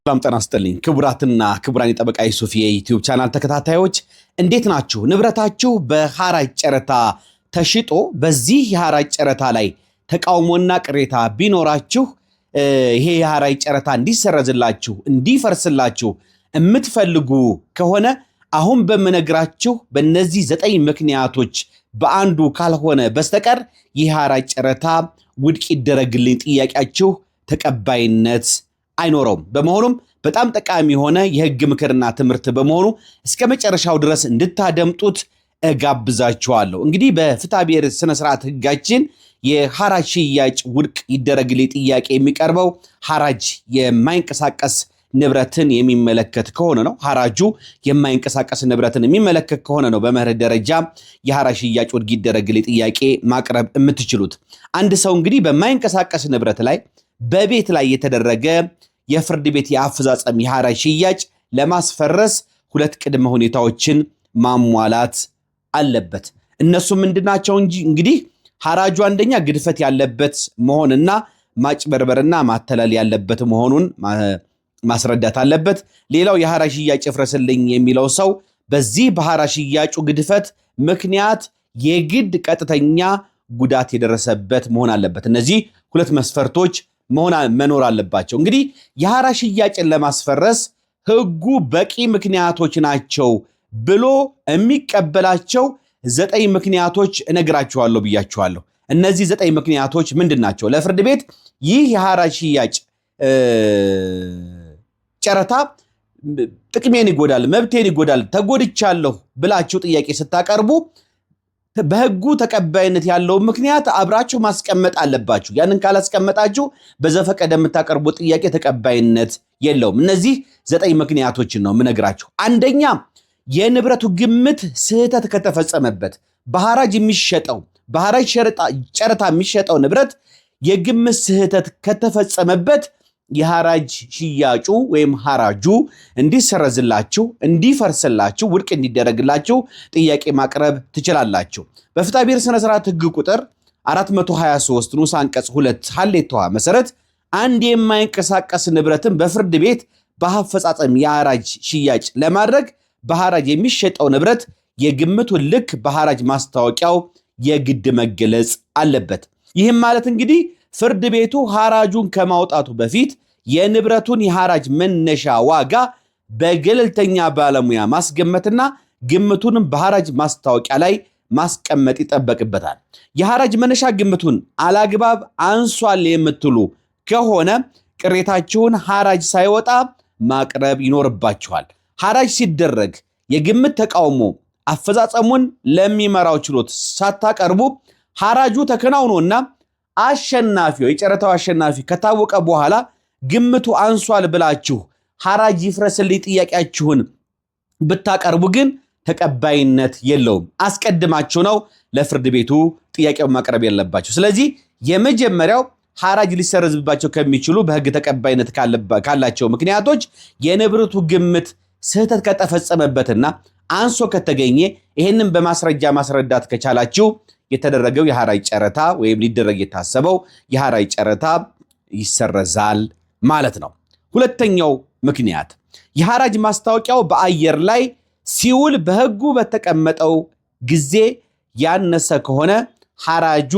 ሰላም ጤና ይስጥልኝ ክቡራትና ክቡራን የጠበቃ ዩሱፍ የዩቲዩብ ቻናል ተከታታዮች እንዴት ናችሁ? ንብረታችሁ በሐራጅ ጨረታ ተሽጦ በዚህ የሐራጅ ጨረታ ላይ ተቃውሞና ቅሬታ ቢኖራችሁ ይሄ የሐራጅ ጨረታ እንዲሰረዝላችሁ እንዲፈርስላችሁ የምትፈልጉ ከሆነ አሁን በመነግራችሁ በእነዚህ 9 ምክንያቶች በአንዱ ካልሆነ በስተቀር ይህ የሐራጅ ጨረታ ውድቅ ይደረግልኝ ጥያቄያችሁ ተቀባይነት አይኖረውም። በመሆኑም በጣም ጠቃሚ የሆነ የህግ ምክርና ትምህርት በመሆኑ እስከ መጨረሻው ድረስ እንድታደምጡት እጋብዛችኋለሁ። እንግዲህ በፍትሐብሔር ስነ ስርዓት ህጋችን የሐራጅ ሽያጭ ውድቅ ይደረግልኝ ጥያቄ የሚቀርበው ሐራጅ የማይንቀሳቀስ ንብረትን የሚመለከት ከሆነ ነው። ሐራጁ የማይንቀሳቀስ ንብረትን የሚመለከት ከሆነ ነው በመርህ ደረጃ የሐራጅ ሽያጭ ውድቅ ይደረግልኝ ጥያቄ ማቅረብ የምትችሉት። አንድ ሰው እንግዲህ በማይንቀሳቀስ ንብረት ላይ በቤት ላይ የተደረገ የፍርድ ቤት የአፈጻጸም የሐራጅ ሽያጭ ለማስፈረስ 2 ቅድመ ሁኔታዎችን ማሟላት አለበት። እነሱ ምንድናቸው? እንግዲህ ሐራጁ አንደኛ ግድፈት ያለበት መሆንና ማጭበርበርና ማተላል ያለበት መሆኑን ማስረዳት አለበት። ሌላው የሐራጅ ሽያጭ ይፍረስልኝ የሚለው ሰው በዚህ በሐራጅ ሽያጩ ግድፈት ምክንያት የግድ ቀጥተኛ ጉዳት የደረሰበት መሆን አለበት። እነዚህ 2 መስፈርቶች መኖር አለባቸው። እንግዲህ የሐራጅ ሽያጭን ለማስፈረስ ህጉ በቂ ምክንያቶች ናቸው ብሎ የሚቀበላቸው 9 ምክንያቶች እነግራችኋለሁ ብያችኋለሁ። እነዚህ 9 ምክንያቶች ምንድናቸው? ለፍርድ ቤት ይህ የሐራጅ ሽያጭ ጨረታ ጥቅሜን ይጎዳል፣ መብቴን ይጎዳል፣ ተጎድቻለሁ ብላችሁ ጥያቄ ስታቀርቡ በህጉ ተቀባይነት ያለው ምክንያት አብራችሁ ማስቀመጥ አለባችሁ። ያንን ካላስቀመጣችሁ በዘፈቀደ የምታቀርቡት ጥያቄ ተቀባይነት የለውም። እነዚህ 9 ምክንያቶችን ነው የምነግራችሁ። አንደኛ የንብረቱ ግምት ስህተት ከተፈጸመበት በሐራጅ ጨረታ የሚሸጠው ንብረት የግምት ስህተት ከተፈጸመበት የሐራጅ ሽያጩ ወይም ሐራጁ እንዲሰረዝላችሁ እንዲፈርስላችሁ ውድቅ እንዲደረግላችሁ ጥያቄ ማቅረብ ትችላላችሁ። በፍትሐብሔር ስነ ስርዓት ህግ ቁጥር 423 ንዑስ አንቀጽ 2 ሐሌቷ መሰረት አንድ የማይንቀሳቀስ ንብረትን በፍርድ ቤት በአፈጻጸም የሐራጅ ሽያጭ ለማድረግ በሐራጅ የሚሸጠው ንብረት የግምቱን ልክ በሐራጅ ማስታወቂያው የግድ መገለጽ አለበት። ይህም ማለት እንግዲህ ፍርድ ቤቱ ሐራጁን ከማውጣቱ በፊት የንብረቱን የሐራጅ መነሻ ዋጋ በገለልተኛ ባለሙያ ማስገመትና ግምቱንም በሐራጅ ማስታወቂያ ላይ ማስቀመጥ ይጠበቅበታል። የሐራጅ መነሻ ግምቱን አላግባብ አንሷል የምትሉ ከሆነ ቅሬታችሁን ሐራጅ ሳይወጣ ማቅረብ ይኖርባችኋል። ሐራጅ ሲደረግ የግምት ተቃውሞ አፈጻጸሙን ለሚመራው ችሎት ሳታቀርቡ ሐራጁ ተከናውኖና አሸናፊው የጨረታው አሸናፊ ከታወቀ በኋላ ግምቱ አንሷል ብላችሁ ሐራጅ ይፍረስልኝ ጥያቄያችሁን ብታቀርቡ ግን ተቀባይነት የለውም። አስቀድማችሁ ነው ለፍርድ ቤቱ ጥያቄውን ማቅረብ ያለባችሁ። ስለዚህ የመጀመሪያው ሐራጅ ሊሰረዝባቸው ከሚችሉ በህግ ተቀባይነት ካላቸው ምክንያቶች የንብረቱ ግምት ስህተት ከተፈጸመበትና አንሶ ከተገኘ ይሄንን በማስረጃ ማስረዳት ከቻላችሁ የተደረገው የሐራጅ ጨረታ ወይም ሊደረግ የታሰበው የሐራጅ ጨረታ ይሰረዛል ማለት ነው። ሁለተኛው ምክንያት የሐራጅ ማስታወቂያው በአየር ላይ ሲውል በህጉ በተቀመጠው ጊዜ ያነሰ ከሆነ ሐራጁ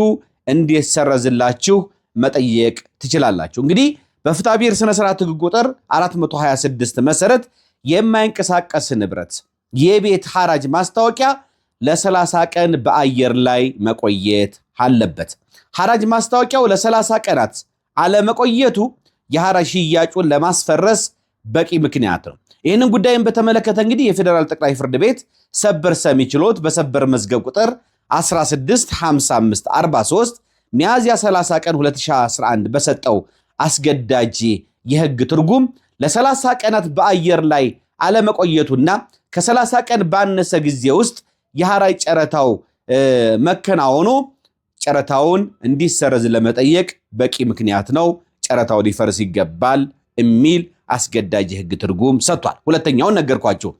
እንዲሰረዝላችሁ መጠየቅ ትችላላችሁ። እንግዲህ በፍትሐብሔር ስነ ስርዓት ህግ ቁጥር 426 መሰረት የማይንቀሳቀስ ንብረት የቤት ሐራጅ ማስታወቂያ ለ30 ቀን በአየር ላይ መቆየት አለበት። ሐራጅ ማስታወቂያው ለ30 ቀናት አለመቆየቱ የሐራጅ ሽያጩን ለማስፈረስ በቂ ምክንያት ነው። ይህንን ጉዳይን በተመለከተ እንግዲህ የፌዴራል ጠቅላይ ፍርድ ቤት ሰበር ሰሚ ችሎት በሰበር መዝገብ ቁጥር 165543 ሚያዝያ 30 ቀን 2011 በሰጠው አስገዳጅ የህግ ትርጉም ለ30 ቀናት በአየር ላይ አለመቆየቱና ከ30 ቀን ባነሰ ጊዜ ውስጥ የሐራጅ ጨረታው መከናወኑ ጨረታውን እንዲሰረዝ ለመጠየቅ በቂ ምክንያት ነው፣ ጨረታው ሊፈርስ ይገባል የሚል አስገዳጅ የህግ ትርጉም ሰጥቷል። ሁለተኛውን ነገርኳችሁ።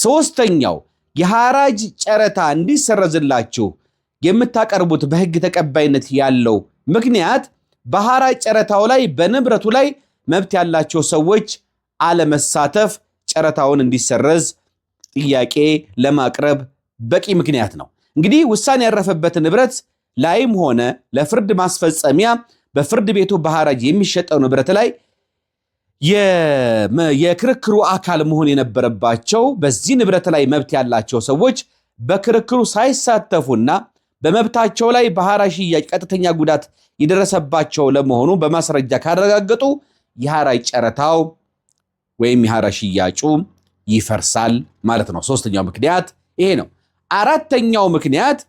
ሶስተኛው የሐራጅ ጨረታ እንዲሰረዝላችሁ የምታቀርቡት በህግ ተቀባይነት ያለው ምክንያት በሐራጅ ጨረታው ላይ በንብረቱ ላይ መብት ያላቸው ሰዎች አለመሳተፍ ጨረታውን እንዲሰረዝ ጥያቄ ለማቅረብ በቂ ምክንያት ነው። እንግዲህ ውሳኔ ያረፈበት ንብረት ላይም ሆነ ለፍርድ ማስፈጸሚያ በፍርድ ቤቱ በሐራጅ የሚሸጠው ንብረት ላይ የክርክሩ አካል መሆን የነበረባቸው በዚህ ንብረት ላይ መብት ያላቸው ሰዎች በክርክሩ ሳይሳተፉና በመብታቸው ላይ በሐራጅ ሽያጭ ቀጥተኛ ጉዳት የደረሰባቸው ለመሆኑ በማስረጃ ካረጋገጡ የሐራጅ ጨረታው ወይም የሐራጅ ሽያጩ ይፈርሳል ማለት ነው። ሶስተኛው ምክንያት ይሄ ነው። አራተኛው ምክንያት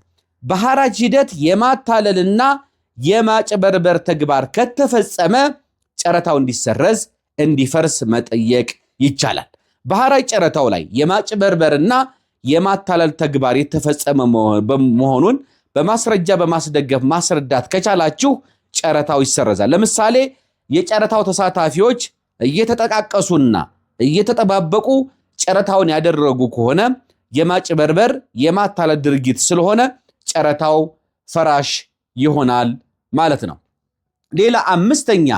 በሐራጅ ሂደት የማታለልና የማጭበርበር ተግባር ከተፈጸመ ጨረታው እንዲሰረዝ እንዲፈርስ መጠየቅ ይቻላል። በሐራጅ ጨረታው ላይ የማጭበርበርና የማታለል ተግባር የተፈጸመ መሆኑን በማስረጃ በማስደገፍ ማስረዳት ከቻላችሁ ጨረታው ይሰረዛል። ለምሳሌ የጨረታው ተሳታፊዎች እየተጠቃቀሱና እየተጠባበቁ ጨረታውን ያደረጉ ከሆነ የማጭበርበር የማታለል ድርጊት ስለሆነ ጨረታው ፈራሽ ይሆናል ማለት ነው። ሌላ አምስተኛ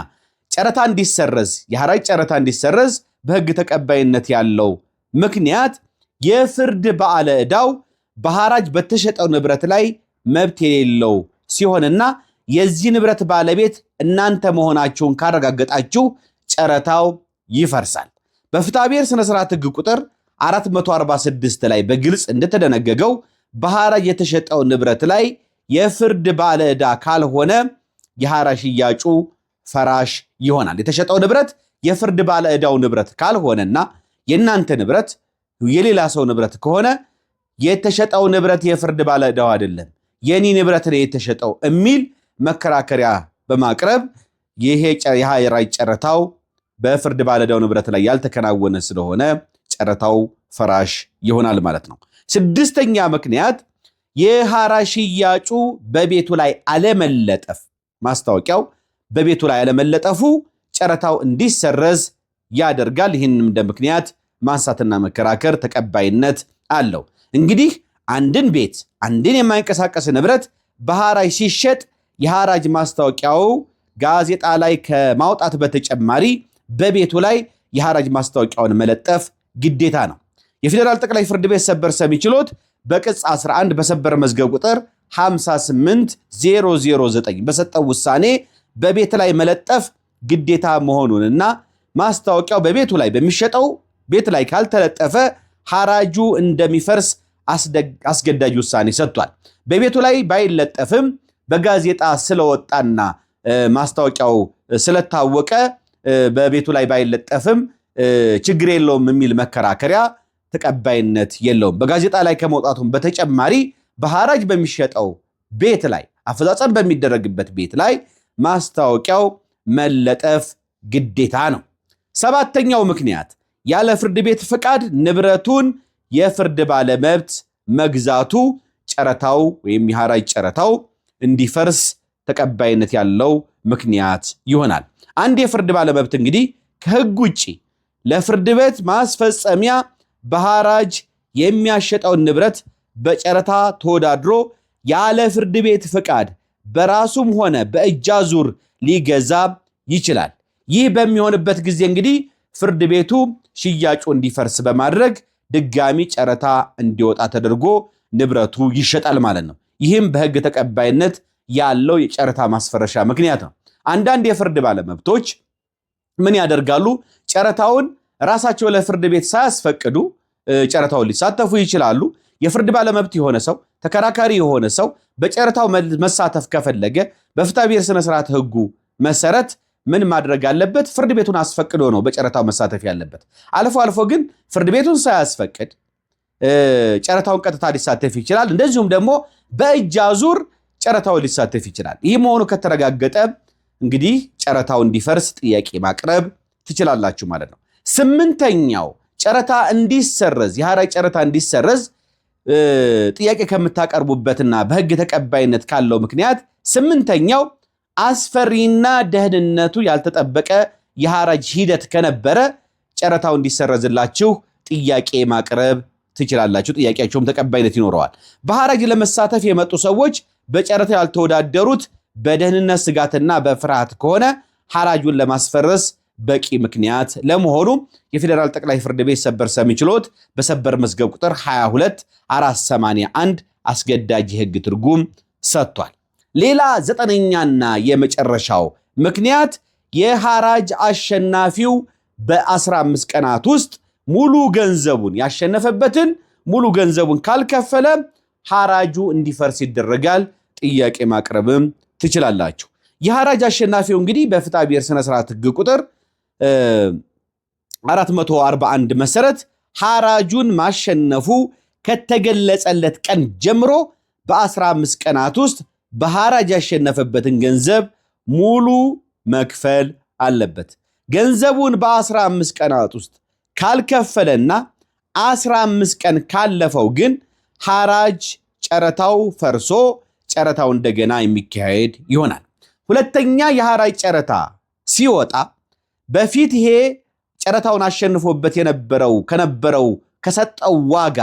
ጨረታ እንዲሰረዝ የሐራጅ ጨረታ እንዲሰረዝ በሕግ ተቀባይነት ያለው ምክንያት የፍርድ ባለ ዕዳው በሐራጅ በተሸጠው ንብረት ላይ መብት የሌለው ሲሆንና የዚህ ንብረት ባለቤት እናንተ መሆናችሁን ካረጋገጣችሁ ጨረታው ይፈርሳል። በፍትሐብሔር ስነ ስርዓት ሕግ ቁጥር 446 ላይ በግልጽ እንደተደነገገው በሐራጅ የተሸጠው ንብረት ላይ የፍርድ ባለ ዕዳ ካልሆነ የሐራጅ ሽያጩ ፈራሽ ይሆናል። የተሸጠው ንብረት የፍርድ ባለ ዕዳው ንብረት ካልሆነና የእናንተ ንብረት የሌላ ሰው ንብረት ከሆነ የተሸጠው ንብረት የፍርድ ባለ ዕዳው አይደለም የኔ ንብረት ነው የተሸጠው የሚል መከራከሪያ በማቅረብ ይሄ የሐራጅ ጨረታው በፍርድ ባለ ዕዳው ንብረት ላይ ያልተከናወነ ስለሆነ ጨረታው ፈራሽ ይሆናል ማለት ነው። ስድስተኛ ምክንያት የሐራጅ ሽያጩ በቤቱ ላይ አለመለጠፍ፣ ማስታወቂያው በቤቱ ላይ አለመለጠፉ ጨረታው እንዲሰረዝ ያደርጋል። ይህንም እንደ ምክንያት ማንሳትና መከራከር ተቀባይነት አለው። እንግዲህ አንድን ቤት አንድን የማይንቀሳቀስ ንብረት በሐራጅ ሲሸጥ የሐራጅ ማስታወቂያው ጋዜጣ ላይ ከማውጣት በተጨማሪ በቤቱ ላይ የሐራጅ ማስታወቂያውን መለጠፍ ግዴታ ነው። የፌዴራል ጠቅላይ ፍርድ ቤት ሰበር ሰሚ ችሎት በቅጽ 11 በሰበር መዝገብ ቁጥር 58009 በሰጠው ውሳኔ በቤት ላይ መለጠፍ ግዴታ መሆኑንና ማስታወቂያው በቤቱ ላይ በሚሸጠው ቤት ላይ ካልተለጠፈ ሐራጁ እንደሚፈርስ አስገዳጅ ውሳኔ ሰጥቷል። በቤቱ ላይ ባይለጠፍም በጋዜጣ ስለወጣና ማስታወቂያው ስለታወቀ በቤቱ ላይ ባይለጠፍም ችግር የለውም የሚል መከራከሪያ ተቀባይነት የለውም። በጋዜጣ ላይ ከመውጣቱም በተጨማሪ በሐራጅ በሚሸጠው ቤት ላይ አፈጻጸም በሚደረግበት ቤት ላይ ማስታወቂያው መለጠፍ ግዴታ ነው። ሰባተኛው ምክንያት ያለ ፍርድ ቤት ፍቃድ ንብረቱን የፍርድ ባለመብት መግዛቱ ጨረታው ወይም የሐራጅ ጨረታው እንዲፈርስ ተቀባይነት ያለው ምክንያት ይሆናል። አንድ የፍርድ ባለመብት እንግዲህ ከሕግ ውጪ ለፍርድ ቤት ማስፈጸሚያ በሐራጅ የሚያሸጠውን ንብረት በጨረታ ተወዳድሮ ያለ ፍርድ ቤት ፍቃድ በራሱም ሆነ በእጅ አዙር ሊገዛ ይችላል። ይህ በሚሆንበት ጊዜ እንግዲህ ፍርድ ቤቱ ሽያጩ እንዲፈርስ በማድረግ ድጋሚ ጨረታ እንዲወጣ ተደርጎ ንብረቱ ይሸጣል ማለት ነው። ይህም በሕግ ተቀባይነት ያለው የጨረታ ማስፈረሻ ምክንያት ነው። አንዳንድ የፍርድ ባለመብቶች ምን ያደርጋሉ? ጨረታውን ራሳቸው ለፍርድ ቤት ሳያስፈቅዱ ጨረታውን ሊሳተፉ ይችላሉ። የፍርድ ባለመብት የሆነ ሰው ተከራካሪ የሆነ ሰው በጨረታው መሳተፍ ከፈለገ በፍትሐብሔር ስነ ስርዓት ሕጉ መሰረት ምን ማድረግ አለበት? ፍርድ ቤቱን አስፈቅዶ ነው በጨረታው መሳተፍ ያለበት። አልፎ አልፎ ግን ፍርድ ቤቱን ሳያስፈቅድ ጨረታውን ቀጥታ ሊሳተፍ ይችላል። እንደዚሁም ደግሞ በእጅ አዙር ጨረታውን ሊሳተፍ ይችላል። ይህ መሆኑ ከተረጋገጠ እንግዲህ ጨረታው እንዲፈርስ ጥያቄ ማቅረብ ትችላላችሁ ማለት ነው። ስምንተኛው ጨረታ እንዲሰረዝ የሐራጅ ጨረታ እንዲሰረዝ ጥያቄ ከምታቀርቡበትና በሕግ ተቀባይነት ካለው ምክንያት ስምንተኛው አስፈሪና ደህንነቱ ያልተጠበቀ የሐራጅ ሂደት ከነበረ ጨረታው እንዲሰረዝላችሁ ጥያቄ ማቅረብ ትችላላችሁ። ጥያቄያቸውም ተቀባይነት ይኖረዋል። በሐራጅ ለመሳተፍ የመጡ ሰዎች በጨረታ ያልተወዳደሩት በደህንነት ስጋትና በፍርሃት ከሆነ ሐራጁን ለማስፈረስ በቂ ምክንያት ለመሆኑ የፌዴራል ጠቅላይ ፍርድ ቤት ሰበር ሰሚ ችሎት በሰበር መዝገብ ቁጥር 22481 አስገዳጅ የህግ ትርጉም ሰጥቷል። ሌላ ዘጠነኛና የመጨረሻው ምክንያት የሐራጅ አሸናፊው በ15 ቀናት ውስጥ ሙሉ ገንዘቡን ያሸነፈበትን ሙሉ ገንዘቡን ካልከፈለ ሐራጁ እንዲፈርስ ይደረጋል። ጥያቄ ማቅረብም ትችላላችሁ። የሐራጅ አሸናፊው እንግዲህ በፍትሐ ብሔር ስነ ስርዓት ህግ ቁጥር 441 መሰረት ሐራጁን ማሸነፉ ከተገለጸለት ቀን ጀምሮ በ15 ቀናት ውስጥ በሐራጅ ያሸነፈበትን ገንዘብ ሙሉ መክፈል አለበት። ገንዘቡን በ15 ቀናት ውስጥ ካልከፈለና 15 ቀን ካለፈው ግን ሐራጅ ጨረታው ፈርሶ ጨረታው እንደገና የሚካሄድ ይሆናል። ሁለተኛ የሐራጅ ጨረታ ሲወጣ በፊት ይሄ ጨረታውን አሸንፎበት ከነበረው ከሰጠው ዋጋ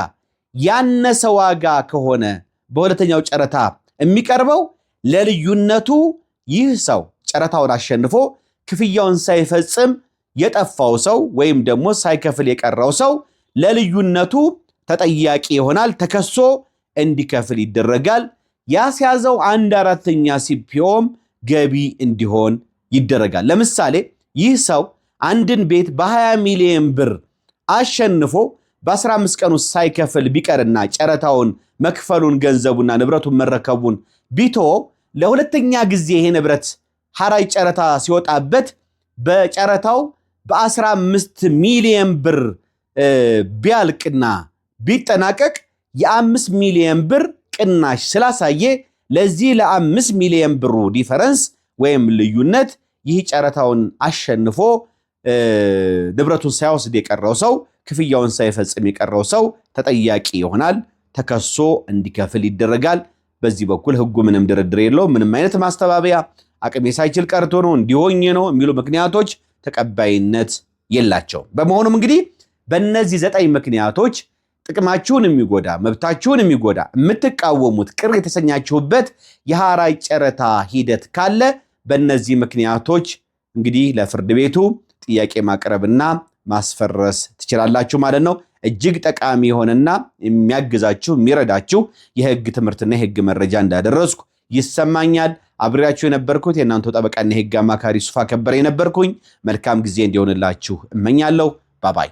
ያነሰ ዋጋ ከሆነ በሁለተኛው ጨረታ የሚቀርበው ለልዩነቱ ይህ ሰው ጨረታውን አሸንፎ ክፍያውን ሳይፈጽም የጠፋው ሰው ወይም ደግሞ ሳይከፍል የቀረው ሰው ለልዩነቱ ተጠያቂ ይሆናል። ተከሶ እንዲከፍል ይደረጋል። ያስያዘው 1/4ኛ ሲፒኦም ገቢ እንዲሆን ይደረጋል። ለምሳሌ ይህ ሰው አንድን ቤት በ20 ሚሊዮን ብር አሸንፎ በ15 ቀን ውስጥ ሳይከፍል ቢቀርና ጨረታውን መክፈሉን ገንዘቡና ንብረቱን መረከቡን ቢተወው ለሁለተኛ ጊዜ ይሄ ንብረት ሐራጅ ጨረታ ሲወጣበት በጨረታው በ15 ሚሊዮን ብር ቢያልቅና ቢጠናቀቅ የ5 ሚሊዮን ብር ቅናሽ ስላሳየ ለዚህ ለ5 ሚሊዮን ብሩ ዲፈረንስ ወይም ልዩነት ይህ ጨረታውን አሸንፎ ንብረቱን ሳይወስድ የቀረው ሰው ክፍያውን ሳይፈጽም የቀረው ሰው ተጠያቂ ይሆናል። ተከሶ እንዲከፍል ይደረጋል። በዚህ በኩል ህጉ ምንም ድርድር የለው። ምንም አይነት ማስተባበያ አቅሜ ሳይችል ቀርቶ ነው እንዲሆኝ ነው የሚሉ ምክንያቶች ተቀባይነት የላቸው። በመሆኑም እንግዲህ በእነዚህ 9 ምክንያቶች ጥቅማችሁን የሚጎዳ መብታችሁን የሚጎዳ የምትቃወሙት ቅር የተሰኛችሁበት የሐራጅ ጨረታ ሂደት ካለ በእነዚህ ምክንያቶች እንግዲህ ለፍርድ ቤቱ ጥያቄ ማቅረብና ማስፈረስ ትችላላችሁ ማለት ነው። እጅግ ጠቃሚ የሆነና የሚያግዛችሁ የሚረዳችሁ የህግ ትምህርትና የህግ መረጃ እንዳደረስኩ ይሰማኛል። አብሬያችሁ የነበርኩት የእናንተው ጠበቃና የህግ አማካሪ ሱፋ ከበረ የነበርኩኝ። መልካም ጊዜ እንዲሆንላችሁ እመኛለሁ። ባባይ